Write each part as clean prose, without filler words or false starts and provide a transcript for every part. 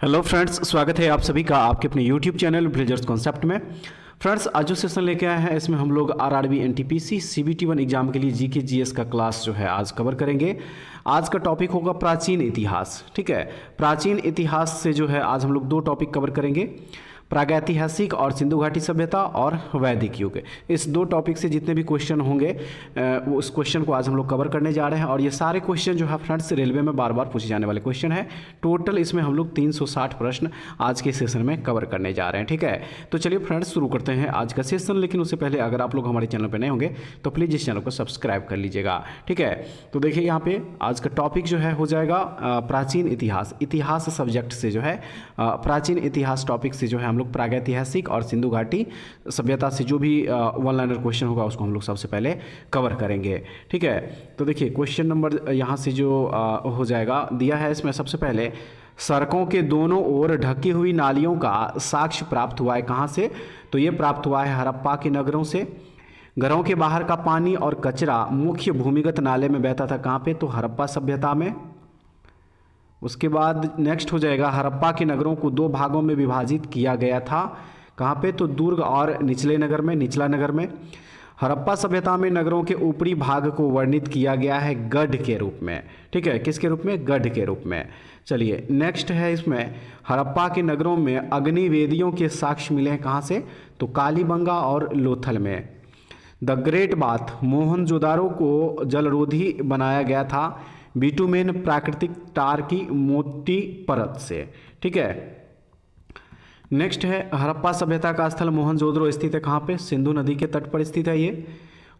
Hello friends, स्वागत है आप सभी का आपके अपने यूट्यूब चैनल विलेजर्स कॉन्सेप्ट में। फ्रेंड्स, आज जो सेशन लेके आए हैं इसमें हम लोग आरआरबी एनटीपीसी CBT1 एग्जाम के लिए जीके जीएस का क्लास जो है आज कवर करेंगे। आज का टॉपिक होगा प्राचीन इतिहास। ठीक है, प्राचीन इतिहास से जो है आज हम लोग दो टॉपिक कवर करेंगे, प्रागैतिहासिक और सिंधु घाटी सभ्यता और वैदिक युग। इस दो टॉपिक से जितने भी क्वेश्चन होंगे उस क्वेश्चन को आज हम लोग कवर करने जा रहे हैं। और ये सारे क्वेश्चन जो है फ्रेंड्स रेलवे में बार बार पूछे जाने वाले क्वेश्चन है। टोटल इसमें हम लोग 360 प्रश्न आज के सेशन में कवर करने जा रहे हैं। ठीक है, तो चलिए फ्रेंड्स शुरू करते हैं आज का सेशन। लेकिन उससे पहले अगर आप लोग हमारे चैनल पर नए होंगे तो प्लीज़ इस चैनल को सब्सक्राइब कर लीजिएगा। ठीक है, तो देखिए यहाँ पे आज का टॉपिक जो है हो जाएगा प्राचीन इतिहास। इतिहास सब्जेक्ट से जो है प्राचीन इतिहास टॉपिक से जो है हम लोग प्रागैतिहासिक और सिंधु घाटी सभ्यता से जो भी वन लाइनर क्वेश्चन होगा उसको हम लोग सबसे पहले कवर करेंगे। ठीक है, तो देखिए क्वेश्चन नंबर यहाँ से जो हो जाएगा दिया है, इसमें सबसे पहले सड़कों के दोनों ओर ढकी हुई नालियों का साक्ष्य प्राप्त हुआ है कहाँ से? तो ये प्राप्त हुआ है हड़प्पा के नगरों से। घरों के बाहर का पानी और कचरा मुख्य भूमिगत नाले में बहता था कहाँ पे? तो हड़प्पा सभ्यता में। उसके बाद नेक्स्ट हो जाएगा हड़प्पा के नगरों को दो भागों में विभाजित किया गया था कहाँ पे? तो दुर्ग और निचले नगर में, निचला नगर में। हड़प्पा सभ्यता में नगरों के ऊपरी भाग को वर्णित किया गया है गढ़ के रूप में। ठीक है, किसके रूप में? गढ़ के रूप में। चलिए नेक्स्ट है इसमें हड़प्पा के नगरों में अग्निवेदियों के साक्ष्य मिले हैं कहाँ से? तो कालीबंगा और लोथल में। द ग्रेट बाथ मोहनजोदारो को जलरोधी बनाया गया था बिटुमेन प्राकृतिक टार की मोटी परत से। ठीक है, नेक्स्ट है हड़प्पा सभ्यता का स्थल मोहनजोदड़ो स्थित है कहाँ पे? सिंधु नदी के तट पर स्थित है ये।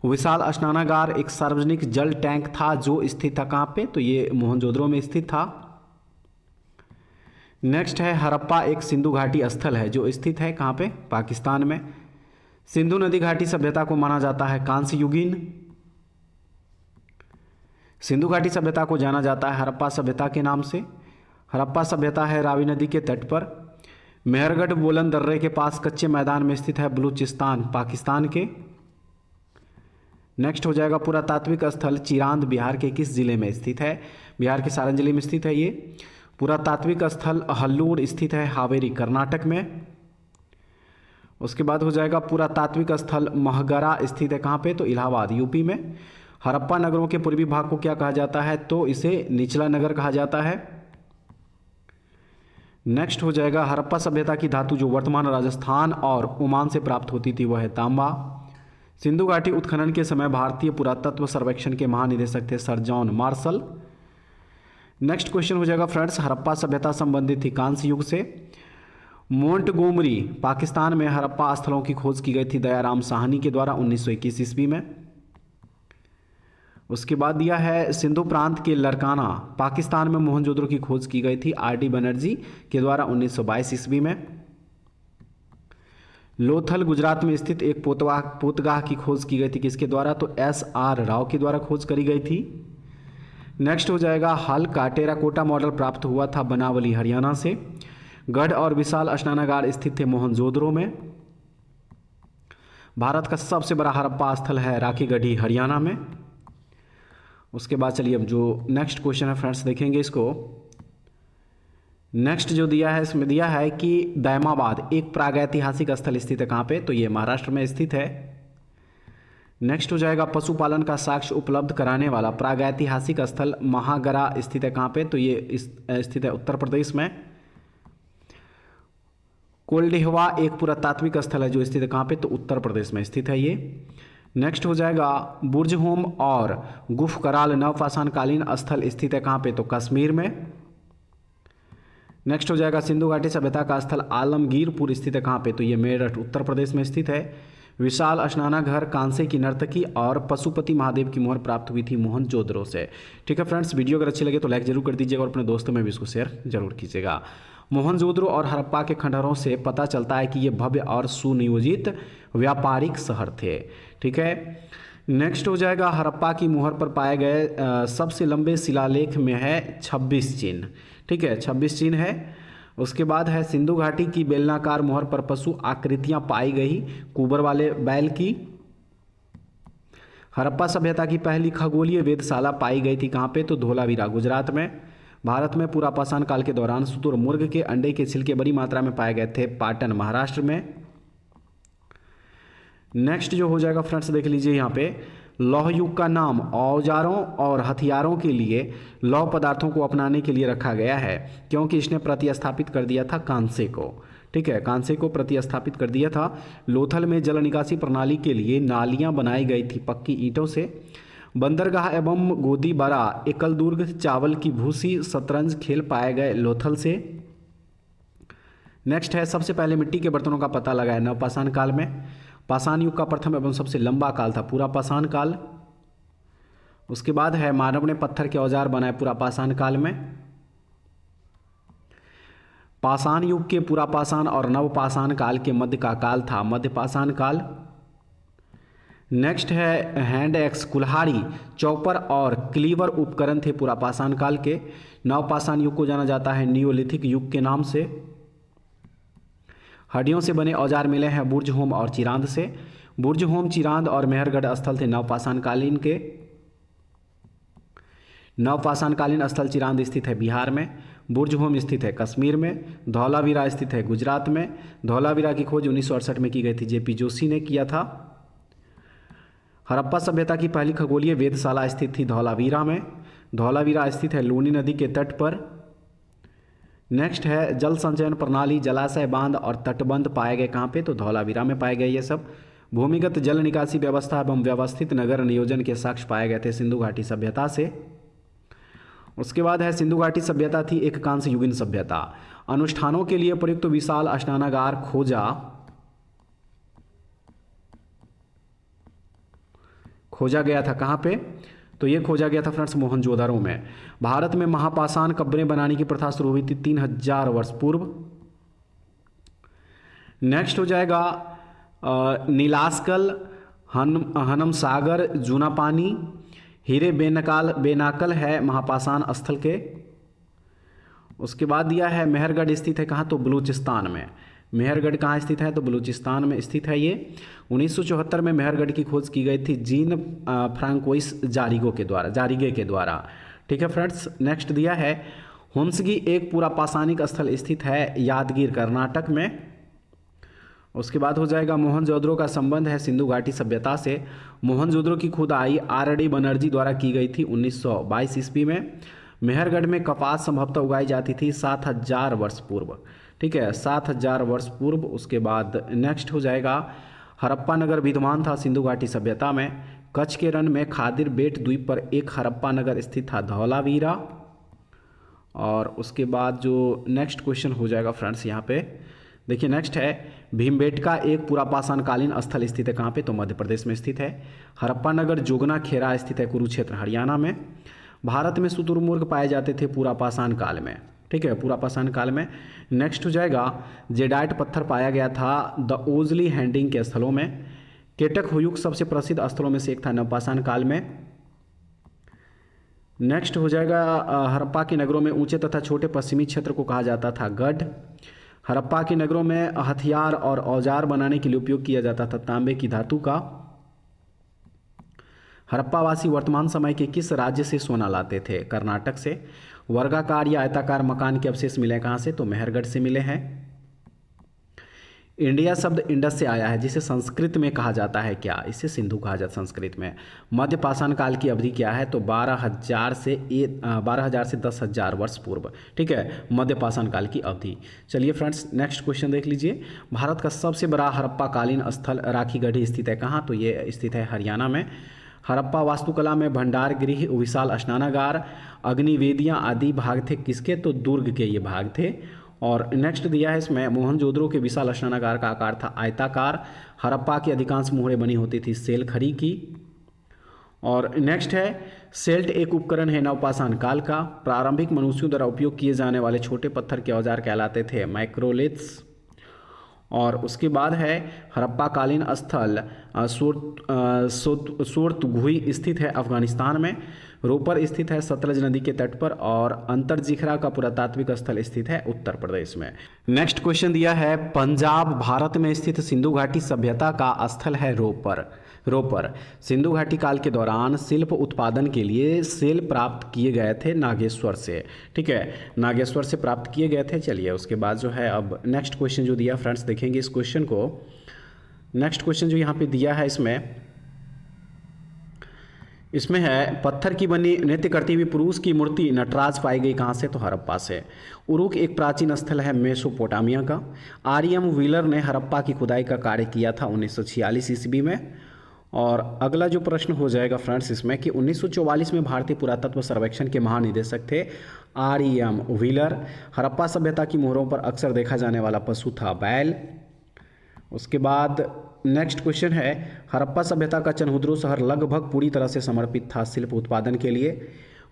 विशाल स्नानागार एक सार्वजनिक जल टैंक था जो स्थित था कहाँ पे? तो ये मोहनजोदड़ो में स्थित था। नेक्स्ट है हड़प्पा एक सिंधु घाटी स्थल है जो स्थित है कहाँ पे? पाकिस्तान में। सिंधु नदी घाटी सभ्यता को माना जाता है कांस्य युगीन। सिंधु घाटी सभ्यता को जाना जाता है हड़प्पा सभ्यता के नाम से। हड़प्पा सभ्यता है रावी नदी के तट पर। मेहरगढ़ बोलन दर्रे के पास कच्चे मैदान में स्थित है बलूचिस्तान पाकिस्तान के। नेक्स्ट हो जाएगा पुरातात्विक स्थल चिरांद बिहार के किस जिले में स्थित है? बिहार के सारण जिले में स्थित है ये। पुरातात्विक स्थल हल्लूर स्थित है हावेरी कर्नाटक में। उसके बाद हो जाएगा पुरातात्विक स्थल महगरा स्थित है कहाँ पे? तो इलाहाबाद यूपी में। हड़प्पा नगरों के पूर्वी भाग को क्या कहा जाता है? तो इसे निचला नगर कहा जाता है। नेक्स्ट हो जाएगा हड़प्पा सभ्यता की धातु जो वर्तमान राजस्थान और ओमान से प्राप्त होती थी वह है तांबा। सिंधु घाटी उत्खनन के समय भारतीय पुरातत्व सर्वेक्षण के महानिदेशक थे sir John Marshall. Next question हो जाएगा फ्रेंड्स हड़प्पा सभ्यता संबंधित थी कांस्य युग से। मोंटगोमरी पाकिस्तान में हड़प्पा स्थलों की खोज की गई थी दयाराम साहनी के द्वारा 1921 ईस्वी में। उसके बाद दिया है सिंधु प्रांत के लरकाना पाकिस्तान में मोहनजोदड़ो की खोज की गई थी RD बनर्जी के द्वारा 1922 ईस्वी में। लोथल गुजरात में स्थित एक पोतगाह की खोज की गई थी किसके द्वारा? तो SR राव के द्वारा खोज करी गई थी। नेक्स्ट हो जाएगा हल का टेराकोटा मॉडल प्राप्त हुआ था बनावली हरियाणा से। गढ़ और विशाल स्नानागार स्थित थे मोहनजोदड़ो में। भारत का सबसे बड़ा हड़प्पा स्थल है राखीगढ़ी हरियाणा में। उसके बाद चलिए अब जो नेक्स्ट क्वेश्चन है फ्रेंड्स देखेंगे इसको। नेक्स्ट जो दिया है इसमें दिया है कि दैमाबाद एक प्रागैतिहासिक स्थल स्थित है कहाँ पे? तो ये महाराष्ट्र में स्थित है। नेक्स्ट हो जाएगा पशुपालन का साक्ष्य उपलब्ध कराने वाला प्रागैतिहासिक स्थल महागरा स्थित है कहाँ पे? तो ये स्थित है उत्तर प्रदेश में। कोल्डिहवा एक पुरातात्विक स्थल है जो स्थित है कहाँ पे? तो उत्तर प्रदेश में स्थित है ये। नेक्स्ट हो जाएगा बुर्जहोम और गुफकराल नवपाषाणकालीन स्थल स्थित है कहाँ पे? तो कश्मीर में। नेक्स्ट हो जाएगा सिंधु घाटी सभ्यता का स्थल आलमगीरपुर स्थित है कहाँ पे? तो ये मेरठ उत्तर प्रदेश में स्थित है। विशाल स्नानाघर कांसे की नर्तकी और पशुपति महादेव की मोहर प्राप्त हुई थी मोहनजोदड़ो से। ठीक है फ्रेंड्स, वीडियो अगर अच्छी लगे तो लाइक जरूर कर दीजिएगा और अपने दोस्तों में भी इसको शेयर जरूर कीजिएगा। मोहनजोदड़ो और हड़प्पा के खंडहरों से पता चलता है कि ये भव्य और सुनियोजित व्यापारिक शहर थे। ठीक है, नेक्स्ट हो जाएगा हड़प्पा की मोहर पर पाए गए सबसे लंबे शिलालेख में है 26 चिन्ह। ठीक है, 26 चिन्ह है। उसके बाद है सिंधु घाटी की बेलनाकार मोहर पर पशु आकृतियां पाई गई कुबर वाले बैल की। हड़प्पा सभ्यता की पहली खगोलीय वेधशाला पाई गई थी कहाँ पे? तो धोलावीरा गुजरात में। भारत में पुरापाषाण काल के दौरान शुतुरमुर्ग के अंडे के छिलके बड़ी मात्रा में पाए गए थे? पाटन महाराष्ट्र में। नेक्स्ट जो हो जाएगा फ्रेंड्स देख लीजिए यहाँ पे, लौह युग का नाम औजारों और हथियारों के लिए लौह पदार्थों को अपनाने के लिए रखा गया है क्योंकि इसने प्रतिस्थापित कर दिया था कांसे को। ठीक है, कांसे को प्रतिस्थापित कर दिया था। लोथल में जल निकासी प्रणाली के लिए नालियां बनाई गई थी पक्की ईंटों से। बंदरगाह एवं गोदीबारा एकल दुर्ग चावल की भूसी शतरंज खेल पाए गए लोथल से। नेक्स्ट है, सबसे पहले मिट्टी के बर्तनों का पता लगाया नवपाषाण काल में। पाषाण युग का प्रथम एवं सबसे लंबा काल था पुरापाषाण काल। उसके बाद है, मानव ने पत्थर के औजार बनाए पुरापाषाण काल में। पाषाण युग के पुरापाषाण और नवपाषाण काल के मध्य का काल था मध्यपाषाण काल। नेक्स्ट है, हैंड एक्स कुल्हाड़ी चॉपर और क्लीवर उपकरण थे पुरापाषाण काल के। नवपाषाण युग को जाना जाता है नियोलिथिक युग के नाम से। हड्डियों से बने औजार मिले हैं बुर्जहोम और चिरांद से। बुर्जहोम, चिरांद और मेहरगढ़ स्थल थे नवपाषाण कालीन के। नवपाषाण कालीन स्थल चिरांद स्थित है बिहार में, बुर्जहोम स्थित है कश्मीर में, धौलावीरा स्थित है गुजरात में। धौलावीरा की खोज 1968 में की गई थी, जेपी जोशी ने किया था। हड़प्पा सभ्यता की पहली खगोलीय वेधशाला स्थित थी धौलावीरा में। धौलावीरा स्थित है लूनी नदी के तट पर। नेक्स्ट है, जल संचयन प्रणाली, जलाशय, बांध और तटबंध पाए गए कहाँ पे? तो धौलावीरा में पाए गए ये सब। भूमिगत जल निकासी व्यवस्था एवं व्यवस्थित नगर नियोजन के साक्ष्य पाए गए थे सिंधु घाटी सभ्यता से। उसके बाद है, सिंधु घाटी सभ्यता थी एक कांस्य युगीन सभ्यता। अनुष्ठानों के लिए प्रयुक्त विशाल स्नानागार खोजा गया था कहाँ पे? तो ये खोजा गया था फ्रेंड्स मोहनजोदड़ो में। भारत में महापाषाण कब्रें बनाने की प्रथा शुरू हुई थी 3000 वर्ष पूर्व। नेक्स्ट हो जाएगा नीलास्कल, हनम सागर, जूना पानी, हीरे बेनाकल है महापाषाण स्थल के। उसके बाद दिया है, मेहरगढ़ स्थित है कहाँ? तो बलूचिस्तान में। मेहरगढ़ कहाँ स्थित है? तो बलूचिस्तान में स्थित है ये। 1974 में मेहरगढ़ की खोज की गई थी जीन फ्रांकोइस जारिगे के द्वारा। ठीक है फ्रेंड्स। नेक्स्ट दिया है, हुंसगी एक पुरापाषाणिक स्थल स्थित है यादगीर कर्नाटक में। उसके बाद हो जाएगा, मोहनजोदड़ो का संबंध है सिंधु घाटी सभ्यता से। मोहनजोदड़ो की खुदाई आर.डी. बनर्जी द्वारा की गई थी 1922 ईस्वी में। मेहरगढ़ में कपास संभवतः उगाई जाती थी 7000 वर्ष पूर्व। ठीक है, 7000 वर्ष पूर्व। उसके बाद नेक्स्ट हो जाएगा, हड़प्पा नगर विद्यमान था सिंधु घाटी सभ्यता में। कच्छ के रण में खादिर बेट द्वीप पर एक हड़प्पा नगर स्थित था धौलावीरा। और उसके बाद जो नेक्स्ट क्वेश्चन हो जाएगा फ्रेंड्स यहाँ पे देखिए, नेक्स्ट है, भीमबेटका एक पुरापाषाण कालीन स्थल स्थित है कहाँ पे? तो मध्य प्रदेश में स्थित है। हड़प्पा नगर जोगना खेरा स्थित है कुरुक्षेत्र हरियाणा में। भारत में शुतुरमुर्ग पाए जाते थे पुरापाषाण काल में। ठीक है, पुरापाषाण काल में। नेक्स्ट हो जाएगा, जेडाइट पत्थर पाया गया था द ओजली हैंडिंग के स्थलों में। केटक हुयुग सबसे प्रसिद्ध स्थलों में से एक था नवपाषाण काल में। नेक्स्ट हो जाएगा, हड़प्पा के नगरों में ऊंचे तथा छोटे पश्चिमी क्षेत्र को कहा जाता था गढ़। हड़प्पा के नगरों में हथियार और औजार बनाने के लिए उपयोग किया जाता था तांबे की धातु का। हड़प्पावासी वर्तमान समय के किस राज्य से सोना लाते थे? कर्नाटक से। वर्गाकार या आयताकार मकान के अवशेष मिले कहाँ से? तो मेहरगढ़ से मिले हैं। इंडिया शब्द इंडस से आया है, जिसे संस्कृत में कहा जाता है क्या? इसे सिंधु कहा जाता है संस्कृत में। मध्य पाषाण काल की अवधि क्या है? तो 12,000 से 10,000 वर्ष पूर्व। ठीक है, मध्य पाषाण काल की अवधि। चलिए फ्रेंड्स, नेक्स्ट क्वेश्चन देख लीजिए। भारत का सबसे बड़ा हड़प्पा कालीन स्थल राखीगढ़ी स्थित है कहाँ? तो ये स्थित है हरियाणा में। हड़प्पा वास्तुकला में भंडार गृह, विशाल स्नानागार, अग्निवेदियाँ आदि भाग थे किसके? तो दुर्ग के ये भाग थे। और नेक्स्ट दिया है इसमें, मोहनजोदड़ो के विशाल स्नानागार का आकार था आयताकार। हड़प्पा की अधिकांश मोहरें बनी होती थी सेल खड़ी की। और नेक्स्ट है, सेल्ट एक उपकरण है नवपाषाण काल का। प्रारंभिक मनुष्यों द्वारा उपयोग किए जाने वाले छोटे पत्थर के औजार कहलाते थे माइक्रोलिथ्स। और उसके बाद है, हड़प्पा कालीन स्थल सोर्तुगुई स्थित है अफगानिस्तान में। रोपर स्थित है सतलज नदी के तट पर, और अंतरजिखरा का पुरातात्विक स्थल स्थित है उत्तर प्रदेश में। नेक्स्ट क्वेश्चन दिया है, पंजाब भारत में स्थित सिंधु घाटी सभ्यता का स्थल है रोपर। सिंधु घाटी काल के दौरान शिल्प उत्पादन के लिए सेल प्राप्त किए गए थे नागेश्वर से। ठीक है, नागेश्वर से प्राप्त किए गए थे। चलिए उसके बाद जो है अब नेक्स्ट क्वेश्चन जो दिया फ्रेंड्स, देखेंगे इस क्वेश्चन को। नेक्स्ट क्वेश्चन जो यहाँ पे दिया है इसमें है, पत्थर की बनी नृत्य करती हुई पुरुष की मूर्ति नटराज पाई गई कहाँ से? तो हड़प्पा से। उरुक एक प्राचीन स्थल है मेसोपोटामिया का। आर.एम. व्हीलर ने हड़प्पा की खुदाई का कार्य किया था 1946 ईस्वी में। और अगला जो प्रश्न हो जाएगा फ्रेंड्स इसमें कि 1944 में भारतीय पुरातत्व सर्वेक्षण के महानिदेशक थे आर.एम. व्हीलर। हड़प्पा सभ्यता की मोहरों पर अक्सर देखा जाने वाला पशु था बैल। उसके बाद नेक्स्ट क्वेश्चन है, हड़प्पा सभ्यता का चनहुद्रू शहर लगभग पूरी तरह से समर्पित था शिल्प उत्पादन के लिए।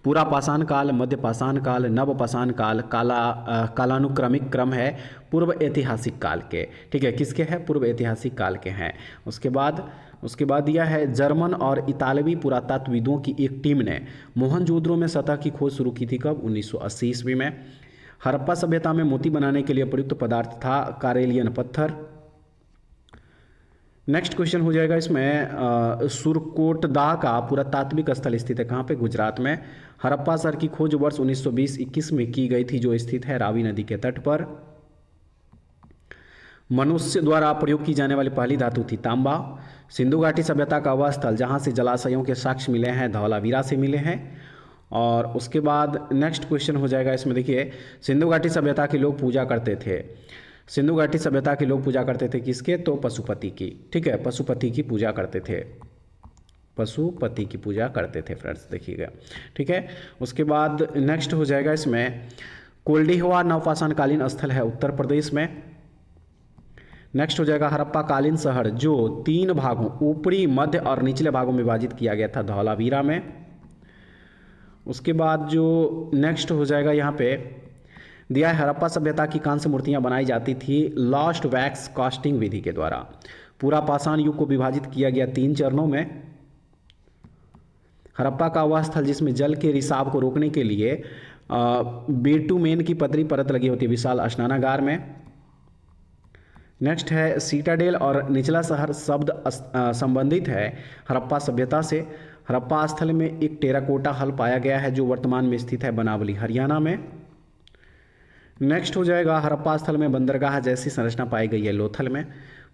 पूरा पाषाण काल, मध्य पाषाण काल, नव पाषाण काल, कालानुक्रमिक क्रम है पूर्व ऐतिहासिक काल के। ठीक है, किसके हैं? पूर्व ऐतिहासिक काल के हैं। उसके बाद दिया है, जर्मन और इतालवी पुरातत्वविदों की एक टीम ने मोहनजोदड़ो में सतह की खोज शुरू की थी कब? 1980 ईस्वी में। हड़प्पा सभ्यता में मोती बनाने के लिए प्रयुक्त पदार्थ था कारेलियन पत्थर। नेक्स्ट क्वेश्चन हो जाएगा इसमें, सुरकोटदा का पुरातात्विक स्थल स्थित है कहाँ पे? गुजरात में। हड़प्पा शहर की खोज वर्ष 1920-21 में की गई थी, जो स्थित है रावी नदी के तट पर। मनुष्य द्वारा प्रयोग की जाने वाली पहली धातु थी तांबा। सिंधु घाटी सभ्यता का वह स्थल जहाँ से जलाशयों के साक्ष्य मिले हैं धौलावीरा से मिले हैं। और उसके बाद नेक्स्ट क्वेश्चन हो जाएगा इसमें, देखिए, सिंधु घाटी सभ्यता के लोग पूजा करते थे। सिंधु घाटी सभ्यता के लोग पूजा करते थे किसके? तो पशुपति की। ठीक है, पशुपति की पूजा करते थे। पशुपति की पूजा करते थे फ्रेंड्स, देखिएगा। ठीक है, उसके बाद नेक्स्ट हो जाएगा इसमें, कोल्डिहवा नवपाषाण कालीन स्थल है उत्तर प्रदेश में। नेक्स्ट हो जाएगा, हड़प्पा कालीन शहर जो 3 भागों ऊपरी, मध्य और निचले भागों में विभाजित किया गया था धौलावीरा में। उसके बाद जो नेक्स्ट हो जाएगा यहाँ पे दिया है, हड़प्पा सभ्यता की कांस्य मूर्तियां बनाई जाती थी लॉस्ट वैक्स कास्टिंग विधि के द्वारा। पूरा पाषाण युग को विभाजित किया गया 3 चरणों में। हड़प्पा का वह स्थल जिसमें जल के रिसाव को रोकने के लिए बिटुमेन की पतली परत लगी होती है विशाल स्नानागार में। नेक्स्ट है, सीटाडेल और निचला शहर शब्द संबंधित है हड़प्पा सभ्यता से। हड़प्पा स्थल में एक टेराकोटा हल पाया गया है जो वर्तमान में स्थित है बनावली हरियाणा में। नेक्स्ट हो जाएगा, हड़प्पा स्थल में बंदरगाह जैसी संरचना पाई गई है लोथल में।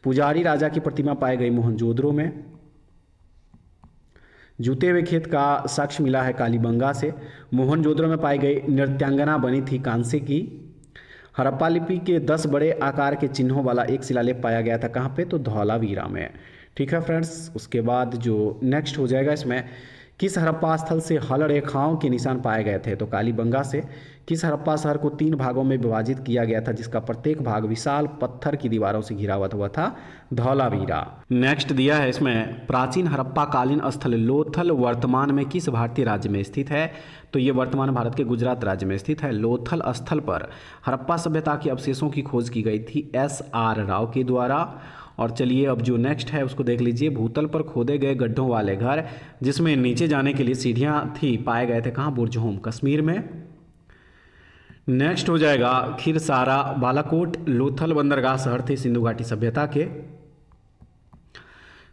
पुजारी राजा की प्रतिमा पाई गई मोहनजोदड़ो में। जूते हुए खेत का साक्ष्य मिला है कालीबंगा से। मोहनजोदड़ो में पाई गई नृत्यांगना बनी थी कांसे की। हड़प्पा लिपि के 10 बड़े आकार के चिन्हों वाला एक शिलालेख पाया गया था कहाँ पे? तो धौलावीरा में। ठीक है फ्रेंड्स, उसके बाद जो नेक्स्ट हो जाएगा इसमें, किस हड़प्पा स्थल से हल रेखाओं के निशान पाए गए थे? तो कालीबंगा से। किस हड़प्पा शहर को 3 भागों में विभाजित किया गया था जिसका प्रत्येक भाग विशाल पत्थर की दीवारों से घिरा हुआ था? धौलावीरा। नेक्स्ट दिया है इसमें, प्राचीन हड़प्पा कालीन स्थल लोथल वर्तमान में किस भारतीय राज्य में स्थित है? तो ये वर्तमान भारत के गुजरात राज्य में स्थित है। लोथल स्थल पर हड़प्पा सभ्यता के अवशेषों की खोज की गई थी S.R. राव के द्वारा। और चलिए अब जो नेक्स्ट है उसको देख लीजिए, भूतल पर खोदे गए गड्ढों वाले घर जिसमें नीचे जाने के लिए सीढ़ियां थी पाए गए थे कहाँ? बुर्जहोम कश्मीर में। नेक्स्ट हो जाएगा, खिरसारा बालाकोट लोथल बंदरगाह शहर थे सिंधु घाटी सभ्यता के।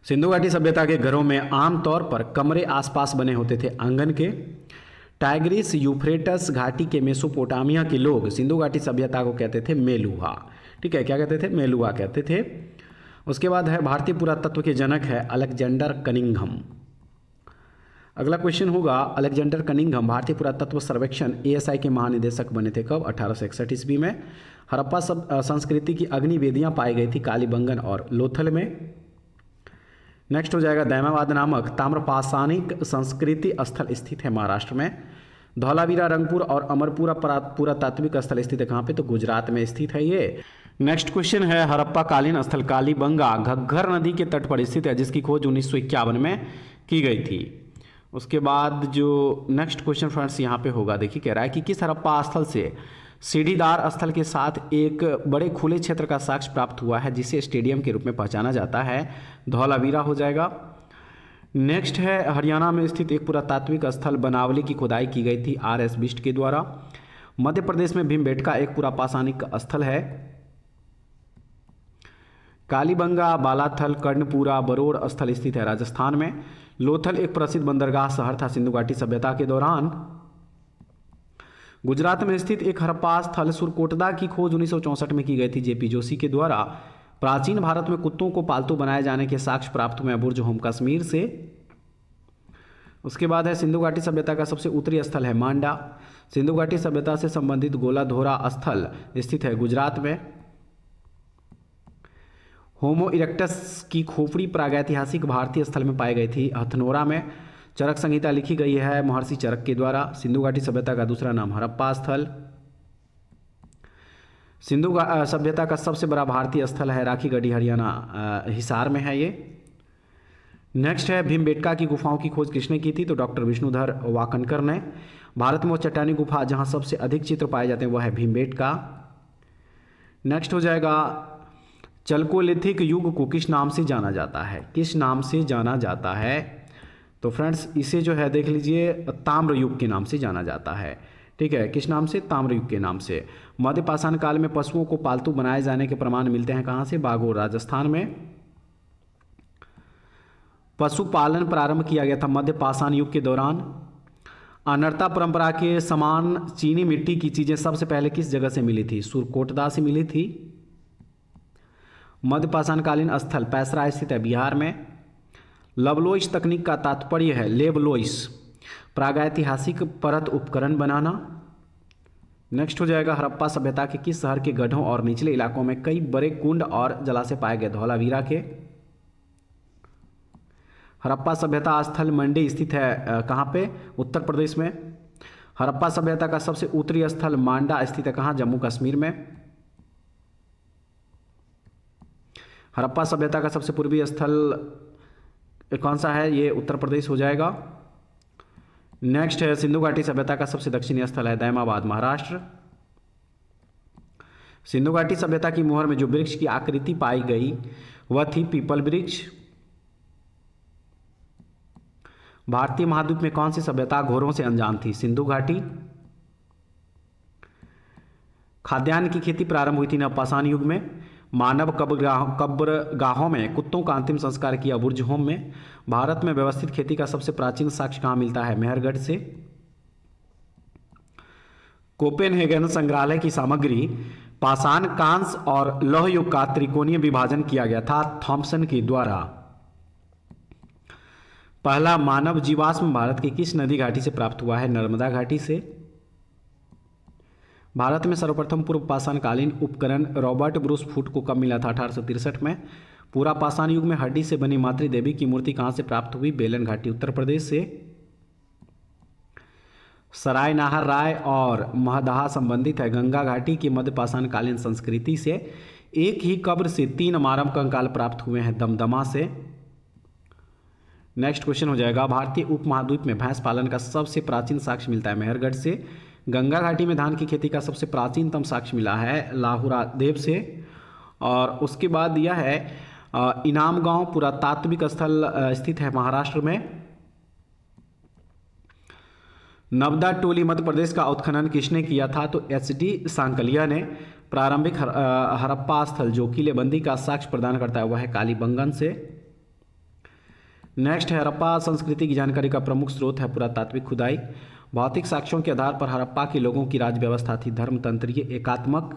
सिंधु घाटी सभ्यता के घरों में आमतौर पर कमरे आसपास बने होते थे आंगन के। टाइग्रिस यूफ्रेटस घाटी के मेसोपोटामिया के लोग सिंधु घाटी सभ्यता को कहते थे मेलुहा। ठीक है, क्या कहते थे? मेलुहा कहते थे। उसके बाद है, भारतीय पुरातत्व के जनक है अलेक्जेंडर कनिंघम। अगला क्वेश्चन होगा, अलेक्जेंडर कनिंघम भारतीय पुरातत्व सर्वेक्षण ASI के महानिदेशक बने थे कब? 1861 ईस्वी में। हड़प्पा संस्कृति की अग्नि वेदियां पाई गई थी कालीबंगन और लोथल में। नेक्स्ट हो जाएगा, दैमाबाद नामक ताम्रपाषाणिक संस्कृति स्थल स्थित है महाराष्ट्र में। धौलावीरा, रंगपुर और अमरपुरा पुरातात्विक स्थल स्थित है कहाँ पे? तो गुजरात में स्थित है ये। नेक्स्ट क्वेश्चन है, हड़प्पा कालीन स्थल कालीबंगा घग्गर नदी के तट पर स्थित है जिसकी खोज 1951 में की गई थी। उसके बाद जो नेक्स्ट क्वेश्चन फ्रेंड्स यहाँ पे होगा, देखिए कह रहा है कि किस हड़प्पा स्थल से सीढ़ीदार स्थल के साथ एक बड़े खुले क्षेत्र का साक्ष्य प्राप्त हुआ है जिसे स्टेडियम के रूप में पहचाना जाता है? धौलावीरा हो जाएगा। नेक्स्ट है हरियाणा में स्थित एक पुरातात्विक स्थल बनावली की खुदाई की गई थी आर.एस. बिष्ट के द्वारा। मध्य प्रदेश में भीमबेटका एक पुरापाषाणिक स्थल है। कालीबंगा, बालाथल, कर्णपुरा, बरोड़ स्थल स्थित है राजस्थान में। लोथल एक प्रसिद्ध बंदरगाह शहर था सिंधु घाटी सभ्यता के दौरान। गुजरात में स्थित एक हड़प्पा स्थल सुरकोटदा की खोज 1964 में की गई थी जेपी जोशी के द्वारा। प्राचीन भारत में कुत्तों को पालतू बनाए जाने के साक्ष्य प्राप्त हुए बुर्ज होम कश्मीर से। उसके बाद है सिंधु घाटी सभ्यता का सबसे उत्तरी स्थल है मांडा। सिंधु घाटी सभ्यता से संबंधित गोलाधोरा स्थल स्थित है गुजरात में। होमो इरेक्टस की खोपड़ी प्रागैतिहासिक भारतीय स्थल में पाई गई थी हथनोरा में। चरक संहिता लिखी गई है महर्षि चरक के द्वारा। सिंधु घाटी सभ्यता का दूसरा नाम हड़प्पा स्थल। सिंधु सभ्यता का सबसे बड़ा भारतीय स्थल है राखीगढ़ी, हरियाणा, हिसार में है ये। नेक्स्ट है भीमबेटका की गुफाओं की खोज किसने की थी? तो डॉक्टर विष्णुधर वाकनकर ने। भारत में वो चट्टानी गुफा जहां सबसे अधिक चित्र पाए जाते हैं वह है भीमबेटका। नेक्स्ट हो जाएगा चल्कोलिथिक युग को किस नाम से जाना जाता है? किस नाम से जाना जाता है? तो फ्रेंड्स इसे जो है देख लीजिए ताम्र युग के नाम से जाना जाता है। ठीक है, किस नाम से? ताम्र युग के नाम से। मध्य पाषाण काल में पशुओं को पालतू बनाए जाने के प्रमाण मिलते हैं कहाँ से? बागोर, राजस्थान में। पशुपालन प्रारंभ किया गया था मध्य पाषाण युग के दौरान। अनर्ता परंपरा के समान चीनी मिट्टी की चीजें सबसे पहले किस जगह से मिली थी? सुरकोटदा से मिली थी। मध्य पाषाणकालीन स्थल पैसरा स्थित है बिहार में। लवलोइस तकनीक का तात्पर्य है लेबलोइस, प्रागैतिहासिक परत उपकरण बनाना। नेक्स्ट हो जाएगा हड़प्पा सभ्यता के किस शहर के गढ़ों और निचले इलाकों में कई बड़े कुंड और जलाशय पाए गए? धौलावीरा के। हड़प्पा सभ्यता स्थल मंडी स्थित है कहाँ पे? उत्तर प्रदेश में। हड़प्पा सभ्यता का सबसे उत्तरी स्थल मांडा स्थित है कहाँ? जम्मू कश्मीर में। हड़प्पा सभ्यता का सबसे पूर्वी स्थल कौन सा है? ये उत्तर प्रदेश हो जाएगा। नेक्स्ट है सिंधु घाटी सभ्यता का सबसे दक्षिणी स्थल है दैमाबाद, महाराष्ट्र। सिंधु घाटी सभ्यता की मोहर में जो वृक्ष की आकृति पाई गई वह थी पीपल वृक्ष। भारतीय महाद्वीप में कौन सी सभ्यता घोरों से अनजान थी? सिंधु घाटी। खाद्यान्न की खेती प्रारंभ हुई थी नवपाषाण युग में। मानव कब्रगाहों में कुत्तों का अंतिम संस्कार किया बुर्ज होम में। भारत में व्यवस्थित खेती का सबसे प्राचीन साक्ष्य कहाँ मिलता है? मेहरगढ़ से। कोपेनहेगन संग्रहालय की सामग्री पाषाण, कांस्य और लौह युग का त्रिकोणीय विभाजन किया गया था थॉम्सन के द्वारा। पहला मानव जीवाश्म भारत की किस नदी घाटी से प्राप्त हुआ है? नर्मदा घाटी से। भारत में सर्वप्रथम पूर्व पाषाणकालीन उपकरण रॉबर्ट ब्रूस फूट को कब मिला था? 1863 में। पूरा पाषाण युग में हड्डी से बनी मातृ देवी की मूर्ति कहाँ से प्राप्त हुई? बेलन घाटी, उत्तर प्रदेश से। सराय नाहर राय और महदाहा संबंधित है गंगा घाटी की मध्य पाषाणकालीन संस्कृति से। एक ही कब्र से 3 मानव कंकाल प्राप्त हुए हैं दमदमा से। नेक्स्ट क्वेश्चन हो जाएगा भारतीय उपमहाद्वीप में भैंस पालन का सबसे प्राचीन साक्ष्य मिलता है मेहरगढ़ से। गंगा घाटी में धान की खेती का सबसे प्राचीनतम साक्ष्य मिला है लाहुरा देव से। और उसके बाद दिया है इनाम गांव पुरातात्विक स्थल स्थित है महाराष्ट्र में। नवदा टोली मध्य प्रदेश का उत्खनन किसने किया था? तो एच.डी. सांकलिया ने। प्रारंभिक हड़प्पा स्थल जो किलेबंदी का साक्ष्य प्रदान करता है वह है कालीबंगन से। नेक्स्ट है हड़प्पा संस्कृति की जानकारी का प्रमुख स्रोत है पुरातात्विक खुदाई। भौतिक साक्ष्यों के आधार पर हड़प्पा के लोगों की राज्य व्यवस्था थी धर्मतंत्रीय एकात्मक।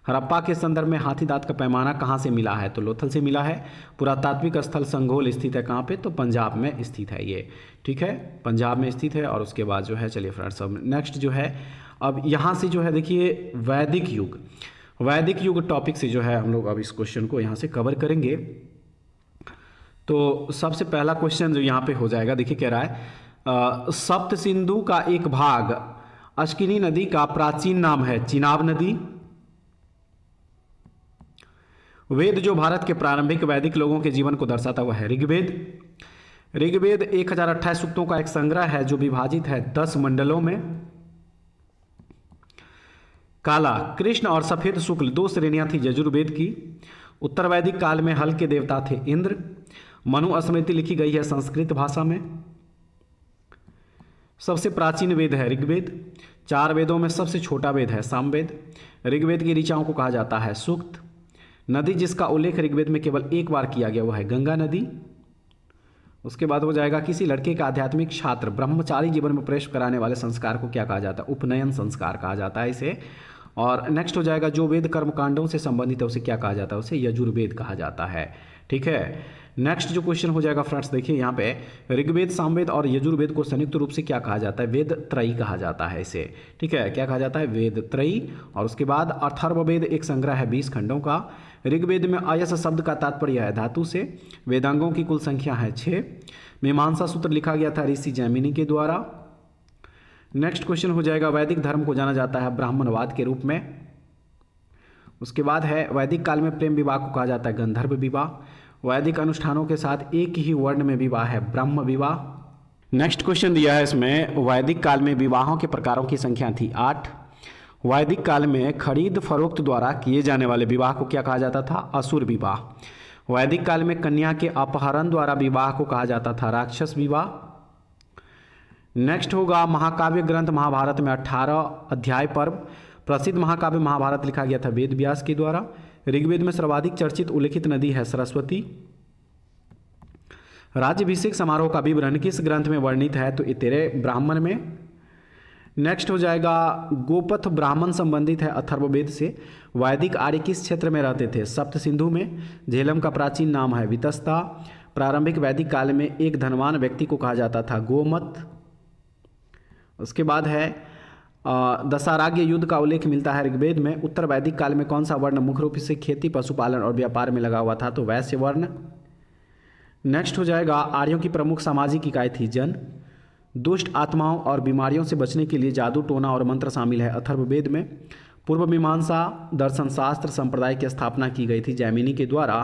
हड़प्पा के संदर्भ में हाथी दांत का पैमाना कहाँ से मिला है? तो लोथल से मिला है। पुरातात्विक स्थल संघोल स्थित है कहाँ पे? तो पंजाब में स्थित है ये। ठीक है, पंजाब में स्थित है। और उसके बाद जो है चलिए फ्रेंड्स अब नेक्स्ट जो है अब यहाँ से जो है देखिए वैदिक युग टॉपिक से जो है हम लोग अब इस क्वेश्चन को यहाँ से कवर करेंगे। तो सबसे पहला क्वेश्चन जो यहाँ पे हो जाएगा देखिए कह रहा है सप्त सिंधु का एक भाग अश्किनी नदी का प्राचीन नाम है चिनाब नदी। वेद जो भारत के प्रारंभिक वैदिक लोगों के जीवन को दर्शाता हुआ है ऋग्वेद। ऋग्वेद 1028 सूक्तों का एक संग्रह है जो विभाजित है 10 मंडलों में। काला, कृष्ण और सफेद शुक्ल 2 श्रेणियां थी यजुर्वेद की। उत्तर वैदिक काल में हल के देवता थे इंद्र। मनु स्मृति लिखी गई है संस्कृत भाषा में। सबसे प्राचीन वेद है ऋग्वेद। 4 वेदों में सबसे छोटा वेद है सामवेद। ऋग्वेद की ऋचाओं को कहा जाता है सूक्त। नदी जिसका उल्लेख ऋग्वेद में केवल एक बार किया गया वह है गंगा नदी। उसके बाद हो जाएगा किसी लड़के का आध्यात्मिक छात्र ब्रह्मचारी जीवन में प्रवेश कराने वाले संस्कार को क्या कहा जाता है? उपनयन संस्कार कहा जाता है इसे। और नेक्स्ट हो जाएगा जो वेद कर्मकांडों से संबंधित है उसे क्या कहा जाता है? उसे यजुर्वेद कहा जाता है। ठीक है, नेक्स्ट जो क्वेश्चन हो जाएगा फ्रेंड्स, देखिए यहाँ पे ऋग्वेद, सामवेद और यजुर्वेद को संयुक्त रूप से क्या कहा जाता है? वेद त्रयी कहा जाता है इसे। ठीक है, क्या कहा जाता है? वेद त्रयी। और उसके बाद अथर्ववेद एक संग्रह है 20 खंडों का। ऋग्वेद में अयस शब्द का तात्पर्य है धातु से। वेदांगों की कुल संख्या है 6। मीमांसा सूत्र लिखा गया था ऋषि जैमिनी के द्वारा। नेक्स्ट क्वेश्चन हो जाएगा वैदिक धर्म को जाना जाता है ब्राह्मणवाद के रूप में। उसके बाद है वैदिक काल में प्रेम विवाह को कहा जाता है गंधर्व विवाह। वैदिक अनुष्ठानों के साथ एक ही वर्ण में विवाह है ब्रह्म विवाह। नेक्स्ट क्वेश्चन दिया है इसमें वैदिक काल में विवाहों के प्रकारों की संख्या थी 8। वैदिक काल में खरीद फरोख्त द्वारा किए जाने वाले विवाह को क्या कहा जाता था? असुर विवाह। वैदिक काल में कन्या के अपहरण द्वारा विवाह को कहा जाता था राक्षस विवाह। नेक्स्ट होगा महाकाव्य ग्रंथ महाभारत में 18 अध्याय पर्व। प्रसिद्ध महाकाव्य महाभारत लिखा गया था वेद व्यास के द्वारा। ऋग्वेद में सर्वाधिक चर्चित उल्लेखित नदी है सरस्वती। राज्याभिषेक समारोह का विवरण किस ग्रंथ में वर्णित है? तो इतरे ब्राह्मण में। नेक्स्ट हो जाएगा गोपथ ब्राह्मण संबंधित है अथर्ववेद से। वैदिक आर्य किस क्षेत्र में रहते थे? सप्त सिंधु में। झेलम का प्राचीन नाम है वितस्ता। प्रारंभिक वैदिक काल में एक धनवान व्यक्ति को कहा जाता था गोमत। उसके बाद है दशाराग्य युद्ध का उल्लेख मिलता है ऋग्वेद में। उत्तर वैदिक काल में कौन सा वर्ण मुख्य रूप से खेती, पशुपालन और व्यापार में लगा हुआ था? तो वैश्य वर्ण। नेक्स्ट हो जाएगा आर्यों की प्रमुख सामाजिक इकाई थी जन। दुष्ट आत्माओं और बीमारियों से बचने के लिए जादू, टोना और मंत्र शामिल है अथर्ववेद में। पूर्व मीमांसा दर्शन शास्त्र संप्रदाय की स्थापना की गई थी जैमिनी के द्वारा।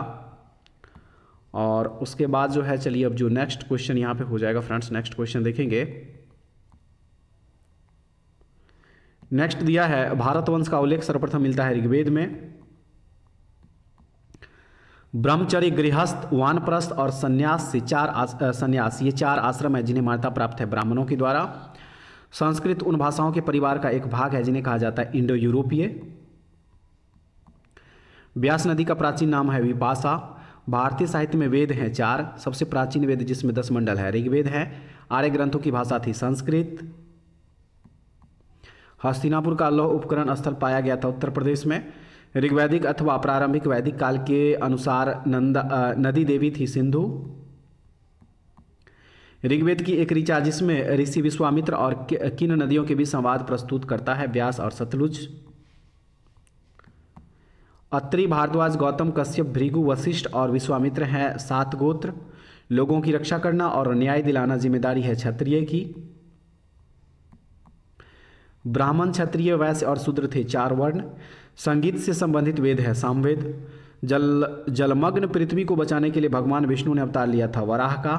और उसके बाद जो है चलिए अब जो नेक्स्ट क्वेश्चन यहाँ पे हो जाएगा फ्रेंड्स, नेक्स्ट क्वेश्चन देखेंगे। नेक्स्ट दिया है भारतवंश का उल्लेख सर्वप्रथम मिलता है ऋग्वेद में। ब्रह्मचर्य, गृहस्थ, वानप्रस्थ और संन्यास से संन्यास ये 4 आश्रम है जिन्हें मान्यता प्राप्त है ब्राह्मणों के द्वारा। संस्कृत उन भाषाओं के परिवार का एक भाग है जिन्हें कहा जाता है इंडो यूरोपीय। व्यास नदी का प्राचीन नाम है विपाशा। भारतीय साहित्य में वेद हैं 4। सबसे प्राचीन वेद जिसमें 10 मंडल है ऋग्वेद है। आर्य ग्रंथों की भाषा थी संस्कृत। हस्तिनापुर का लौह उपकरण स्थल पाया गया था उत्तर प्रदेश में। ऋग्वैदिक अथवा प्रारंभिक वैदिक काल के अनुसार नदी देवी थी सिंधु। ऋग्वेद की एक ऋचा जिसमें ऋषि विश्वामित्र और किन नदियों के बीच संवाद प्रस्तुत करता है व्यास और सतलुज। अत्रि, भारद्वाज, गौतम, कश्यप, भृगु, वशिष्ठ और विश्वामित्र हैं 7 गोत्र। लोगों की रक्षा करना और न्याय दिलाना जिम्मेदारी है क्षत्रिय की। ब्राह्मण, क्षत्रिय, वैश्य और शूद्र थे 4 वर्ण। संगीत से संबंधित वेद है सामवेद। जलमग्न पृथ्वी को बचाने के लिए भगवान विष्णु ने अवतार लिया था वराह का।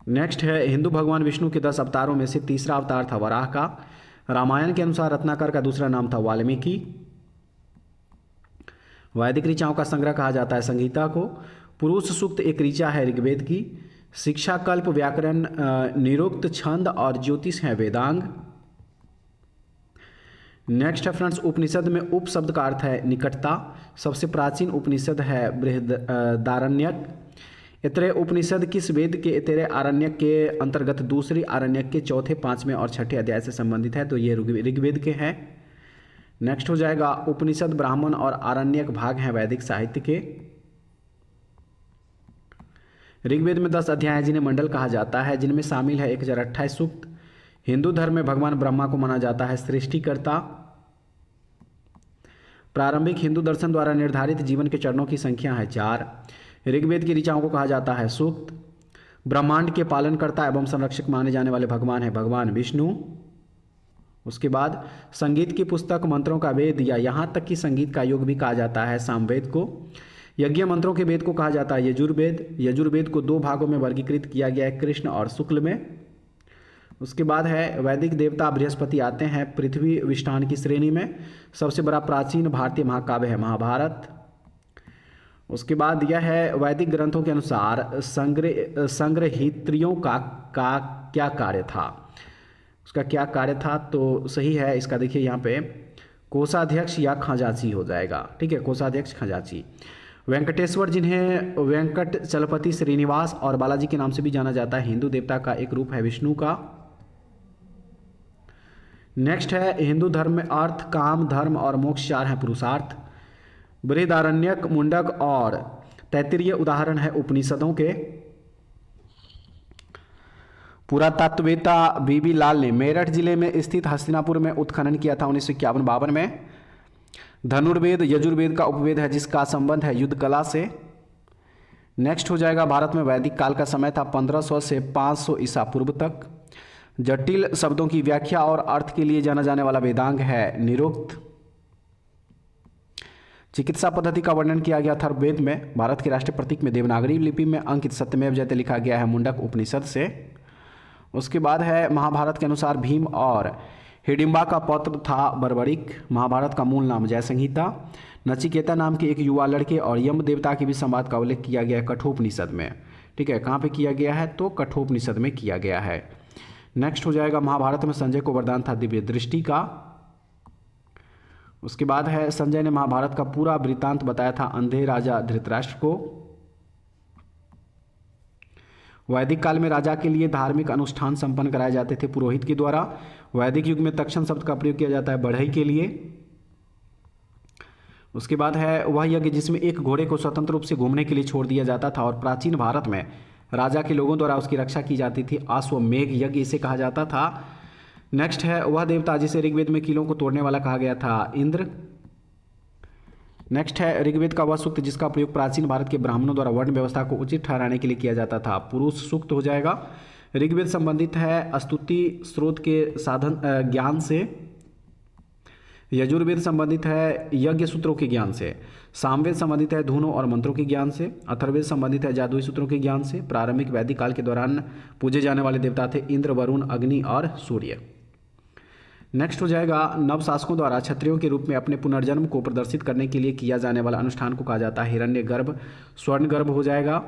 नेक्स्ट है हिंदू भगवान विष्णु के 10 अवतारों में से तीसरा अवतार था वराह का। रामायण के अनुसार रत्नाकर का दूसरा नाम था वाल्मीकि। वैदिक ऋचाओं का संग्रह कहा जाता है संगीता को। पुरुष सूक्त एक ऋचा है ऋग्वेद की। शिक्षा, कल्प, व्याकरण, निरुक्त, छंद और ज्योतिष हैं वेदांग। नेक्स्ट है फ्रेंड्स उपनिषद में उप शब्द का अर्थ है निकटता। सबसे प्राचीन उपनिषद है बृहदारण्यक। इतरे उपनिषद किस वेद के इतरे आरण्यक के अंतर्गत दूसरी आरण्यक के 4थे, 5वें और 6ठे अध्याय से संबंधित है? तो ये ऋग्वेद के हैं। नेक्स्ट हो जाएगा उपनिषद, ब्राह्मण और आरण्यक भाग हैं वैदिक साहित्य के। ऋग्वेद में 10 अध्याय हैं जिन्हें मंडल कहा जाता है, जिनमें शामिल है 1028 सूक्त। हिंदू धर्म में भगवान ब्रह्मा को माना जाता है सृष्टिकर्ता। प्रारंभिक हिंदू दर्शन द्वारा निर्धारित जीवन के चरणों की संख्या है 4। ऋग्वेद की ऋचाओं को कहा जाता है सूक्त। ब्रह्मांड के पालनकर्ता एवं संरक्षक माने जाने वाले भगवान है भगवान विष्णु। उसके बाद संगीत की पुस्तक, मंत्रों का वेद या यहाँ तक कि संगीत का योग भी कहा जाता है सामवेद को। यज्ञ मंत्रों के वेद को कहा जाता है यजुर्वेद। यजुर्वेद को 2 भागों में वर्गीकृत किया गया है कृष्ण और शुक्ल में। उसके बाद है वैदिक देवता बृहस्पति आते हैं पृथ्वी विष्ठान की श्रेणी में। सबसे बड़ा प्राचीन भारतीय महाकाव्य है महाभारत। उसके बाद यह है वैदिक ग्रंथों के अनुसार संग्रहित्रियों का क्या कार्य था, उसका क्या कार्य था, तो सही है इसका देखिए यहाँ पे कोषाध्यक्ष या खजांची हो जाएगा। ठीक है, कोषाध्यक्ष खजांची। वेंकटेश्वर जिन्हें वेंकट चलपति श्रीनिवास और बालाजी के नाम से भी जाना जाता है, हिंदू देवता का एक रूप है विष्णु का। नेक्स्ट है हिंदू धर्म में अर्थ काम धर्म और मोक्ष चार हैं पुरुषार्थ। बृहदारण्यक मुंडक और तैत्तिरीय उदाहरण है उपनिषदों के। पुरातत्ववेत्ता बीबी लाल ने मेरठ जिले में स्थित हस्तिनापुर में उत्खनन किया था 1951-52 में। धनुर्वेद यजुर्वेद का उपवेद है जिसका संबंध है युद्ध कला से। नेक्स्ट हो जाएगा भारत में वैदिक काल का समय था 1500 से 500 ईसा पूर्व तक। जटिल शब्दों की व्याख्या और अर्थ के लिए जाना जाने वाला वेदांग है निरुक्त। चिकित्सा पद्धति का वर्णन किया गया अथर्ववेद में। भारत के राष्ट्रीय प्रतीक में देवनागरी लिपि में अंकित सत्यमेव जयते लिखा गया है मुंडक उपनिषद से। उसके बाद है महाभारत के अनुसार भीम और हिडिंबा का पौत्र था बर्बरिक। महाभारत का मूल नाम जय संहिता। नचिकेता नाम के एक युवा लड़के और यम देवता के भी संवाद का उल्लेख किया गया है कठोपनिषद में। ठीक है, कहाँ पे किया गया है, तो कठोपनिषद में किया गया है। नेक्स्ट हो जाएगा महाभारत में संजय को वरदान था दिव्य दृष्टि का। उसके बाद है संजय ने महाभारत का पूरा वृत्तांत बताया था अंधे राजा धृतराष्ट्र को। वैदिक काल में राजा के लिए धार्मिक अनुष्ठान संपन्न कराए जाते थे पुरोहित के द्वारा। वैदिक युग में तक्षण शब्द का प्रयोग किया जाता है बढ़ई के लिए। उसके बाद है वह यज्ञ जिसमें एक घोड़े को स्वतंत्र रूप से घूमने के लिए छोड़ दिया जाता था और प्राचीन भारत में राजा के लोगों द्वारा उसकी रक्षा की जाती थी, अश्वमेघ यज्ञ इसे कहा जाता था। नेक्स्ट है वह देवता जिसे ऋग्वेद में कीलों को तोड़ने वाला कहा गया था इंद्र। नेक्स्ट है ऋग्वेद का वह सूक्त जिसका प्रयोग प्राचीन भारत के ब्राह्मणों द्वारा वर्ण व्यवस्था को उचित ठहराने के लिए किया जाता था, पुरुष सूक्त हो जाएगा। ऋग्वेद संबंधित है स्तुति स्रोत के साधन ज्ञान से। यजुर्वेद संबंधित है यज्ञ सूत्रों के ज्ञान से। सामवेद संबंधित है धुनों और मंत्रों के ज्ञान से। अथर्ववेद संबंधित है जादुई सूत्रों के ज्ञान से। प्रारंभिक वैदिक काल के दौरान पूजे जाने वाले देवता थे इंद्र वरुण अग्नि और सूर्य। नेक्स्ट हो जाएगा नवशासकों द्वारा क्षत्रियों के रूप में अपने पुनर्जन्म को प्रदर्शित करने के लिए किया जाने वाला अनुष्ठान को कहा जाता है हिरण्यगर्भ स्वर्णगर्भ हो जाएगा।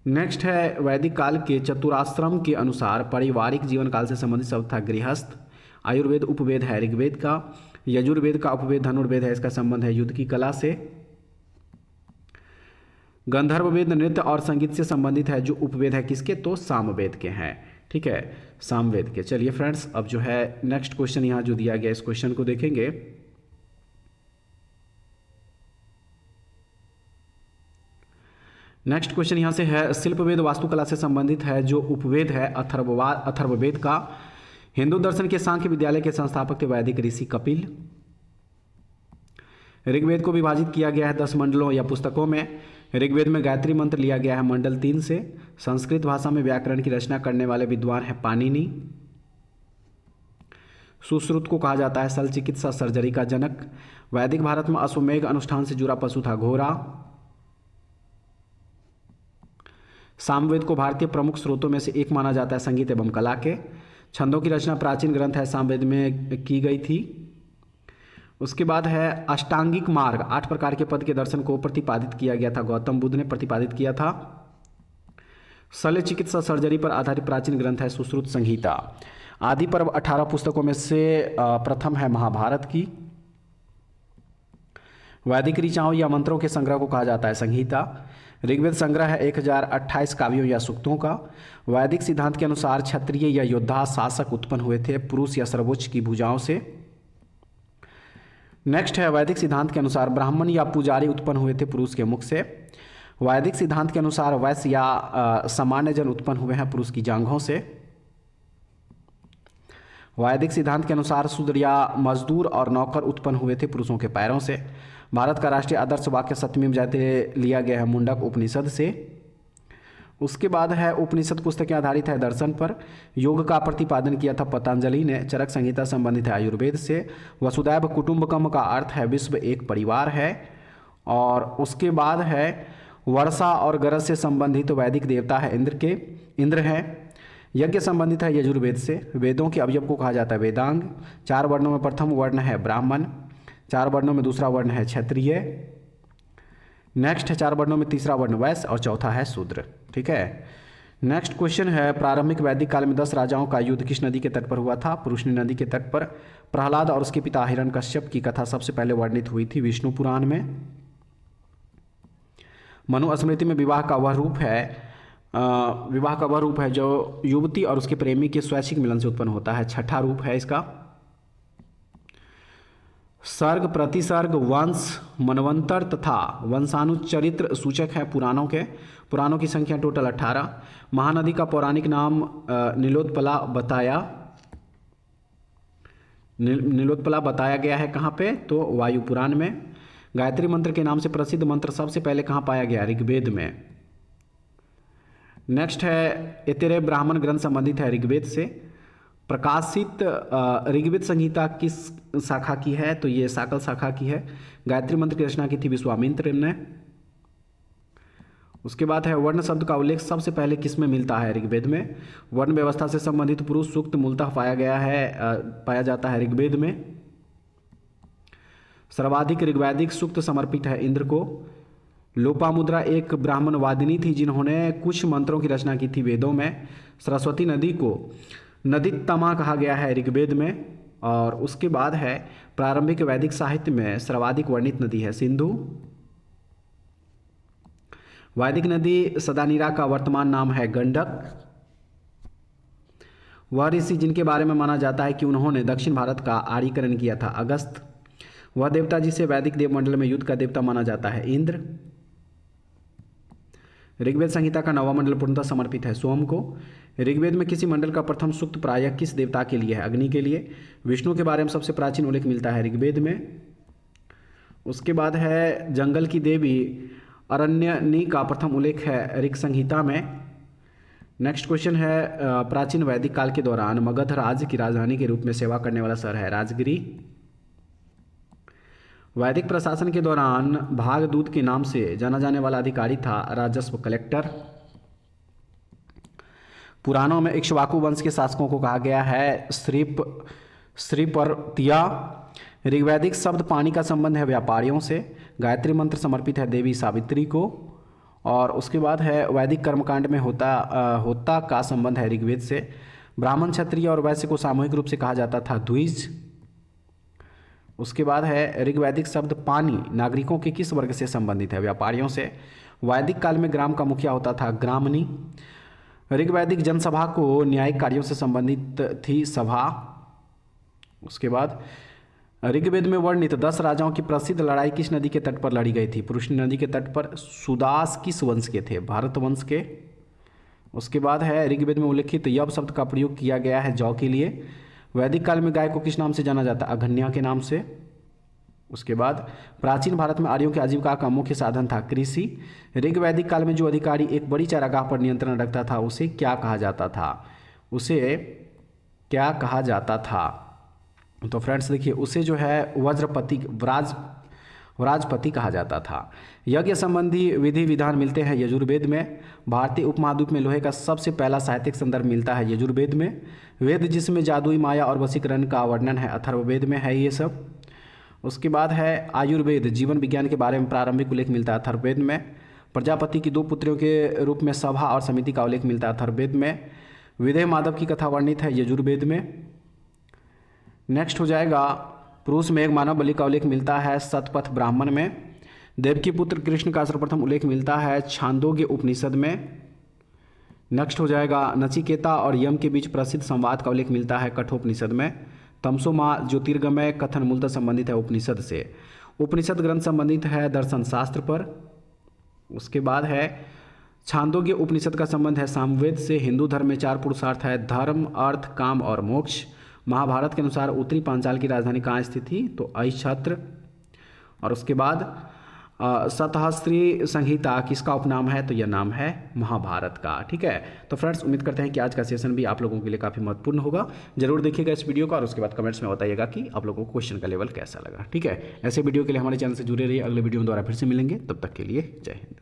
नेक्स्ट है वैदिक काल के चतुराश्रम के अनुसार पारिवारिक जीवन काल से संबंधित शब्द था गृहस्थ। आयुर्वेद उपवेद है ऋग्वेद का। यजुर्वेद का उपवेद धनुर्वेद है, इसका संबंध है युद्ध की कला से। गंधर्ववेद नृत्य और संगीत से संबंधित है जो उपवेद है किसके, तो सामवेद के हैं। ठीक है, सामवेद के। चलिए फ्रेंड्स, अब जो है नेक्स्ट क्वेश्चन यहाँ जो दिया गया इस क्वेश्चन को देखेंगे। नेक्स्ट क्वेश्चन यहाँ से है शिल्पवेद वास्तुकला से संबंधित है जो उपवेद है अथर्ववेद का। हिंदू दर्शन के सांख्य विद्यालय के संस्थापक थे वैदिक ऋषि कपिल। ऋग्वेद को विभाजित किया गया है 10 मंडलों या पुस्तकों में। ऋग्वेद में गायत्री मंत्र लिया गया है मंडल 3 से। संस्कृत भाषा में व्याकरण की रचना करने वाले विद्वान है पाणिनि। सुश्रुत को कहा जाता है शल्य चिकित्सा सर्जरी का जनक। वैदिक भारत में अश्वमेघ अनुष्ठान से जुड़ा पशु था घोड़ा। सामवेद को भारतीय प्रमुख स्रोतों में से एक माना जाता है संगीत एवं कला के। छंदों की रचना प्राचीन ग्रंथ है सामवेद में की गई थी। उसके बाद है अष्टांगिक मार्ग 8 प्रकार के पद के दर्शन को प्रतिपादित किया गया था, गौतम बुद्ध ने प्रतिपादित किया था। शल्य चिकित्सा सर्जरी पर आधारित प्राचीन ग्रंथ है सुश्रुत संहिता। आदि पर्व 18 पुस्तकों में से प्रथम है महाभारत की। वैदिक ऋचाओं या मंत्रों के संग्रह को कहा जाता है संहिता। ऋग्वेद संग्रह है 1028 काव्यों या सूक्तों का। वैदिक सिद्धांत के अनुसार क्षत्रिय या योद्धा शासक उत्पन्न हुए थे पुरुष या सर्वोच्च की भुजाओं से। नेक्स्ट है वैदिक सिद्धांत के अनुसार ब्राह्मण या पुजारी उत्पन्न हुए थे पुरुष के मुख से। वैदिक सिद्धांत के अनुसार वैश्य या सामान्य जन उत्पन्न हुए हैं पुरुष की जांघों से। वैदिक सिद्धांत के अनुसार शूद्र या मजदूर और नौकर उत्पन्न हुए थे पुरुषों के पैरों से। भारत का राष्ट्रीय आदर्श वाक्य सत्यमेव जयते लिया गया है मुंडक उपनिषद से। उसके बाद है उपनिषद पुस्तकें आधारित है दर्शन पर। योग का प्रतिपादन किया था पतंजलि ने। चरक संहिता संबंधित है आयुर्वेद से। वसुदैव कुटुंबकम का अर्थ है विश्व एक परिवार है। और उसके बाद है वर्षा और गरज से संबंधित वैदिक देवता है इंद्र हैं। यज्ञ संबंधित है यजुर्वेद से। वेदों के अवयव को कहा जाता है वेदांग। 4 वर्णों में प्रथम वर्ण है ब्राह्मण, 4 वर्णों में दूसरा वर्ण है क्षत्रिय, नेक्स्ट है 4 वर्णों में तीसरा वर्ण वैश्य और चौथा है शूद्र। ठीक है, नेक्स्ट क्वेश्चन है प्रारंभिक वैदिक काल में 10 राजाओं का युद्ध किस नदी के तट पर हुआ था? पुरुषनी नदी के तट पर। प्रहलाद और उसके पिता हिरण्यकश्यप की कथा सबसे पहले वर्णित हुई थी विष्णु पुराण में। मनु स्मृति में विवाह का वह रूप है जो युवती और उसके प्रेमी के स्वैच्छिक मिलन से उत्पन्न होता है। छठा रूप है इसका। सर्ग, प्रतिसर्ग, वंश, मनवंतर तथा वंशानुचरित्र सूचक है पुराणों की संख्या टोटल 18। महानदी का पौराणिक नाम नीलोत्पला बताया गया है कहाँ पे? तो वायु पुराण में। गायत्री मंत्र के नाम से प्रसिद्ध मंत्र सबसे पहले कहाँ पाया गया? ऋग्वेद में। नेक्स्ट है ऐतरेय ब्राह्मण ग्रंथ संबंधित है ऋग्वेद से। प्रकाशित ऋग्वेद संहिता किस शाखा की है? तो ये साकल शाखा की है। गायत्री मंत्र की रचना की थी विश्वामित्र ने। उसके बाद है वर्ण शब्द का उल्लेख सबसे पहले किस में मिलता है? ऋग्वेद में। वर्ण व्यवस्था से संबंधित पुरुष सूक्त मूलतः पाया जाता है ऋग्वेद में। सर्वाधिक ऋग्वैदिक सूक्त समर्पित है इंद्र को। लोपामुद्रा एक ब्राह्मण वादिनी थी जिन्होंने कुछ मंत्रों की रचना की थी वेदों में। सरस्वती नदी को नदीत्तमा कहा गया है ऋग्वेद में। और उसके बाद है प्रारंभिक वैदिक साहित्य में सर्वाधिक वर्णित नदी है सिंधु। वैदिक नदी सदानीरा का वर्तमान नाम है गंडक। वह ऋषि जिनके बारे में माना जाता है कि उन्होंने दक्षिण भारत का आर्यीकरण किया था अगस्त। वह देवता जिसे वैदिक देवमंडल में युद्ध का देवता माना जाता है इंद्र। ऋग्वेद संहिता का 9वां मंडल पूर्णतः समर्पित है सोम को। ऋग्वेद में किसी मंडल का प्रथम सूक्त प्रायः किस देवता के लिए है? अग्नि के लिए। विष्णु के बारे में सबसे प्राचीन उल्लेख मिलता है ऋग्वेद में। उसके बाद है जंगल की देवी अरण्यनी का प्रथम उल्लेख है ऋग संहिता में। नेक्स्ट क्वेश्चन है प्राचीन वैदिक काल के दौरान मगध राज्य की राजधानी के रूप में सेवा करने वाला शहर है राजगिरी। वैदिक प्रशासन के दौरान भागदूत के नाम से जाना जाने वाला अधिकारी था राजस्व कलेक्टर। पुराणों में इक्ष्वाकु वंश के शासकों को कहा गया है श्रीपर्तिया। ऋग्वैदिक शब्द पानी का संबंध है व्यापारियों से। गायत्री मंत्र समर्पित है देवी सावित्री को। और उसके बाद है वैदिक कर्मकांड में होता का संबंध है ऋग्वेद से। ब्राह्मण क्षत्रिय और वैश्य को सामूहिक रूप से कहा जाता था द्विज। उसके बाद है ऋग्वैदिक शब्द पानी नागरिकों के किस वर्ग से संबंधित है? व्यापारियों से। वैदिक काल में ग्राम का मुखिया होता था ग्रामणी। ऋग्वैदिक जनसभा को न्यायिक कार्यों से संबंधित थी सभा। उसके बाद ऋग्वेद में वर्णित 10 राजाओं की प्रसिद्ध लड़ाई किस नदी के तट पर लड़ी गई थी? पुरुषनी नदी के तट पर। सुदास किस वंश के थे? भारत वंश के। उसके बाद है ऋग्वेद में उल्लेखित यव शब्द का प्रयोग किया गया है जौ के लिए। वैदिक काल में गाय को किस नाम से जाना जाता? अघन्या के नाम से। उसके बाद प्राचीन भारत में आर्यों की आजीविका का मुख्य साधन था कृषि। ऋग्वैदिक काल में जो अधिकारी एक बड़ी चारागाह पर नियंत्रण रखता था उसे क्या कहा जाता था? तो फ्रेंड्स देखिए उसे जो है व्राजपति कहा जाता था। यज्ञ संबंधी विधि विधान मिलते हैं यजुर्वेद में। भारतीय उपमहाद्वीप में लोहे का सबसे पहला साहित्यिक संदर्भ मिलता है यजुर्वेद में। वेद जिसमें जादुई माया और वशीकरण का वर्णन है अथर्ववेद में है ये सब। उसके बाद है आयुर्वेद जीवन विज्ञान के बारे में प्रारंभिक उल्लेख मिलता है अथर्ववेद में। प्रजापति की 2 पुत्रियों के रूप में सभा और समिति का उल्लेख मिलता है अथर्ववेद में। विदेह माधव की कथा वर्णित है यजुर्वेद में। नेक्स्ट हो जाएगा पुरुष में एक मानव बलि का उल्लेख मिलता है शतपथ ब्राह्मण में। देवकी पुत्र कृष्ण का सर्वप्रथम उल्लेख मिलता है छांदोग्य उपनिषद में। नेक्स्ट हो जाएगा नचिकेता और यम के बीच प्रसिद्ध संवाद का उल्लेख मिलता है कठोपनिषद में। तमसो माँ ज्योतिर्गमय कथन मूलतः संबंधित है उपनिषद से। उपनिषद ग्रंथ संबंधित है दर्शन शास्त्र पर। उसके बाद है छांदोग्य उपनिषद का संबंध है सामवेद से। हिंदू धर्म में 4 पुरुषार्थ है धर्म, अर्थ, काम और मोक्ष। महाभारत के अनुसार उत्तरी पांचाल की राजधानी कहाँ स्थित थी? तो अहिछत्र। और उसके बाद शतहस्त्री संहिता किसका उपनाम है? तो यह नाम है महाभारत का। ठीक है, तो फ्रेंड्स उम्मीद करते हैं कि आज का सेशन भी आप लोगों के लिए काफ़ी महत्वपूर्ण होगा। जरूर देखिएगा इस वीडियो को और उसके बाद कमेंट्स में बताइएगा कि आप लोगों को क्वेश्चन का लेवल कैसा लगा। ठीक है, ऐसे वीडियो के लिए हमारे चैनल से जुड़े रहिए। अगले वीडियो में दोबारा फिर से मिलेंगे, तब तक के लिए जय हिंद।